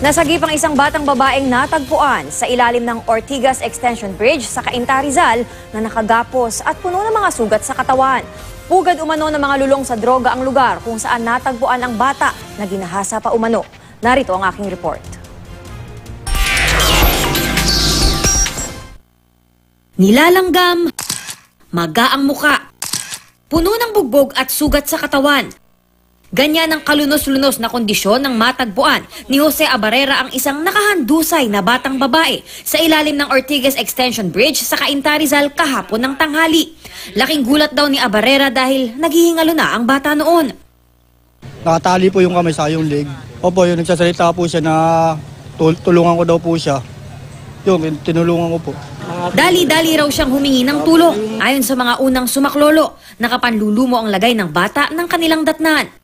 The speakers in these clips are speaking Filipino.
Nasagip ang isang batang babaeng natagpuan sa ilalim ng Ortigas Extension Bridge sa Cainta, Rizal na nakagapos at puno ng mga sugat sa katawan. Pugad umano ng mga lulong sa droga ang lugar kung saan natagpuan ang bata na ginahasa pa umano. Narito ang aking report. Nilalanggam, maga ang muka, puno ng bugbog at sugat sa katawan. Ganyan ang kalunos-lunos na kondisyon ng matagpuan ni Jose Abarrera, ang isang nakahandusay na batang babae sa ilalim ng Ortigas Extension Bridge sa Cainta, Rizal kahapon ng tanghali. Laking gulat daw ni Abarrera dahil naghihingalo na ang bata noon. Nakatali po yung kamay sa yung leg. Opo, yung nagsasalita po siya na tulungan ko daw po siya. Yung tinulungan ko po. Dali-dali raw siyang humingi ng tulong. Ayon sa mga unang sumaklolo, nakapanlulumo ang lagay ng bata ng kanilang datnan.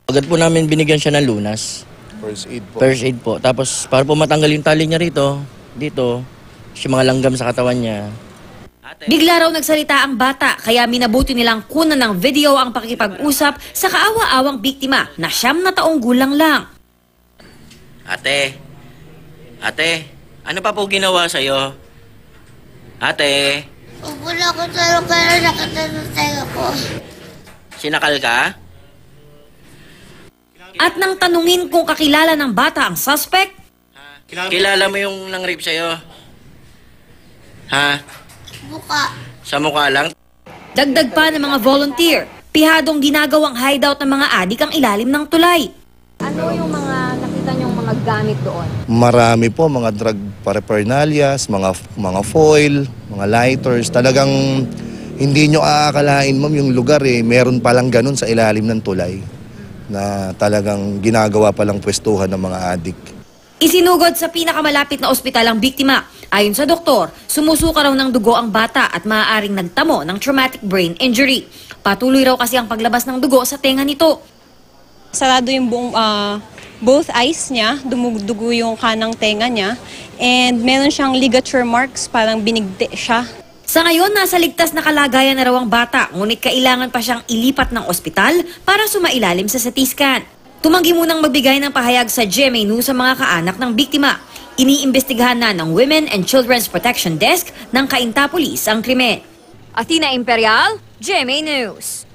Agad po namin binigyan siya ng lunas. First aid po. First aid po. Tapos para po matanggal yung tali niya rito, dito, siya mga langgam sa katawan niya. Bigla raw nagsalita ang bata, kaya minabuti nilang kunan ng video ang pakikipag-usap sa kaawa-awang biktima na 9 na taong gulang lang. Ate, ano pa po ginawa sa'yo? Ate, Wala ko sa lugar, nakatanong ko. sinakal ka? At nang tanungin kung kakilala ng bata ang suspect, Kilala mo yung nang-rape sa'yo? Ha? Buka. Sa mukha lang? dagdag pa ng mga volunteer, pihadong ginagawang hideout ng mga adik ang ilalim ng tulay. Ano yung mga nakita niyong mga gamit doon? Marami po, mga drug paraphernalias, mga foil, mga lighters. Talagang hindi nyo aakalain, ma'am, yung lugar meron palang ganun sa ilalim ng tulay na talagang ginagawa palang pwestuhan ng mga adik. Isinugod sa pinakamalapit na ospital ang biktima. Ayon sa doktor, sumusuka raw ng dugo ang bata at maaaring nagtamo ng traumatic brain injury. Patuloy raw kasi ang paglabas ng dugo sa tenga nito. Sarado yung buong, both eyes niya, dumudugo yung kanang tenga niya, and meron siyang ligature marks, parang binigti siya. Sa ngayon, nasa ligtas na kalagayan na raw ang bata, ngunit kailangan pa siyang ilipat ng ospital para sumailalim sa CT scan. Tumanggi munang magbigay ng pahayag sa GMA News sa mga kaanak ng biktima. Iniimbestigahan na ng Women and Children's Protection Desk ng Cainta Police ang krimen. Athena Imperial, GMA News.